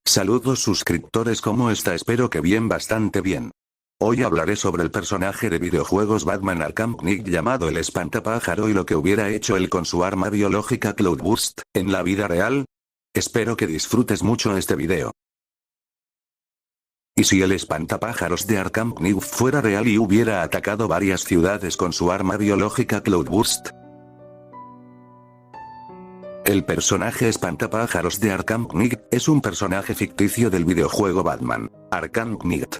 Saludos suscriptores, ¿cómo está? Espero que bien, bastante bien. Hoy hablaré sobre el personaje de videojuegos Batman Arkham Knight llamado el Espantapájaro y lo que hubiera hecho él con su arma biológica Cloudburst, en la vida real. Espero que disfrutes mucho este video. ¿Y si el espantapájaros de Arkham Knight fuera real y hubiera atacado varias ciudades con su arma biológica Cloudburst? El personaje espantapájaros de Arkham Knight es un personaje ficticio del videojuego Batman Arkham Knight.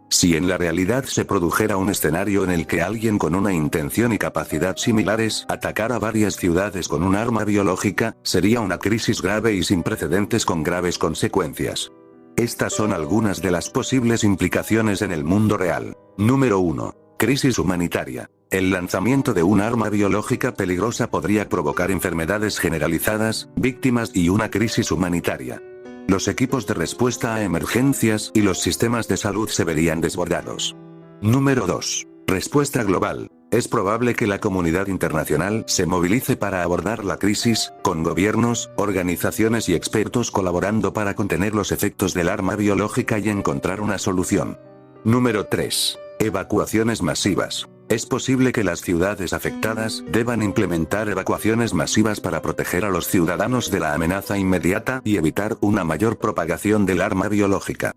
Si en la realidad se produjera un escenario en el que alguien con una intención y capacidad similares atacara varias ciudades con un arma biológica, sería una crisis grave y sin precedentes con graves consecuencias. Estas son algunas de las posibles implicaciones en el mundo real. Número 1. Crisis humanitaria. El lanzamiento de un arma biológica peligrosa podría provocar enfermedades generalizadas, víctimas y una crisis humanitaria. Los equipos de respuesta a emergencias y los sistemas de salud se verían desbordados. Número 2. Respuesta global. Es probable que la comunidad internacional se movilice para abordar la crisis, con gobiernos, organizaciones y expertos colaborando para contener los efectos del arma biológica y encontrar una solución. Número 3. Evacuaciones masivas. Es posible que las ciudades afectadas deban implementar evacuaciones masivas para proteger a los ciudadanos de la amenaza inmediata y evitar una mayor propagación del arma biológica.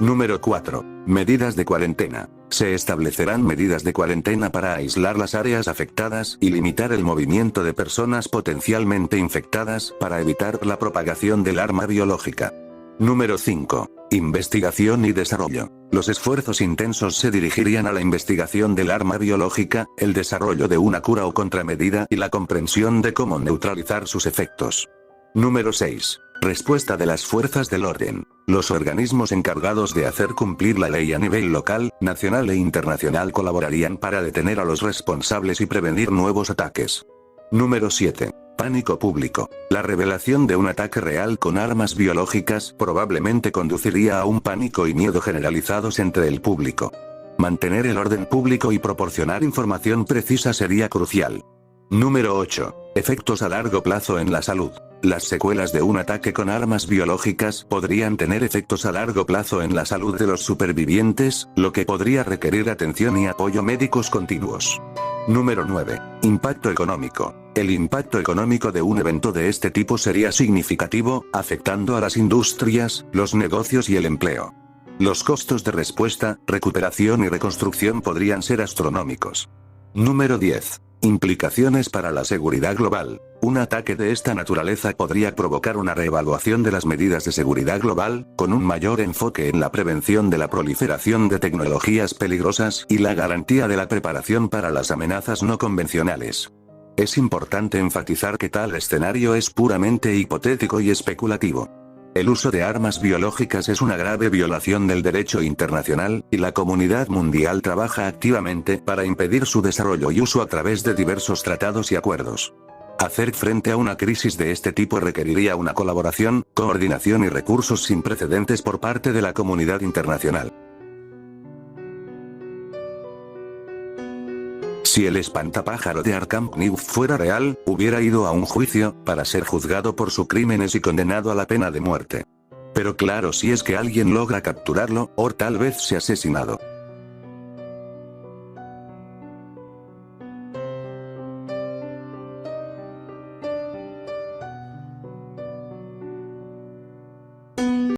Número 4. Medidas de cuarentena. Se establecerán medidas de cuarentena para aislar las áreas afectadas y limitar el movimiento de personas potencialmente infectadas para evitar la propagación del arma biológica. Número 5. Investigación y desarrollo. Los esfuerzos intensos se dirigirían a la investigación del arma biológica, el desarrollo de una cura o contramedida y la comprensión de cómo neutralizar sus efectos. Número 6. Respuesta de las fuerzas del orden. Los organismos encargados de hacer cumplir la ley a nivel local, nacional e internacional colaborarían para detener a los responsables y prevenir nuevos ataques. Número 7. Pánico público. La revelación de un ataque real con armas biológicas probablemente conduciría a un pánico y miedo generalizados entre el público. Mantener el orden público y proporcionar información precisa sería crucial. Número 8. Efectos a largo plazo en la salud. Las secuelas de un ataque con armas biológicas podrían tener efectos a largo plazo en la salud de los supervivientes, lo que podría requerir atención y apoyo médicos continuos. Número 9. Impacto económico. El impacto económico de un evento de este tipo sería significativo, afectando a las industrias, los negocios y el empleo. Los costos de respuesta, recuperación y reconstrucción podrían ser astronómicos. Número 10. Implicaciones para la seguridad global. Un ataque de esta naturaleza podría provocar una reevaluación de las medidas de seguridad global, con un mayor enfoque en la prevención de la proliferación de tecnologías peligrosas y la garantía de la preparación para las amenazas no convencionales. Es importante enfatizar que tal escenario es puramente hipotético y especulativo. El uso de armas biológicas es una grave violación del derecho internacional, y la comunidad mundial trabaja activamente para impedir su desarrollo y uso a través de diversos tratados y acuerdos. Hacer frente a una crisis de este tipo requeriría una colaboración, coordinación y recursos sin precedentes por parte de la comunidad internacional. Si el espantapájaro de Arkham Knight fuera real, hubiera ido a un juicio, para ser juzgado por sus crímenes y condenado a la pena de muerte. Pero claro, si es que alguien logra capturarlo, o tal vez sea asesinado.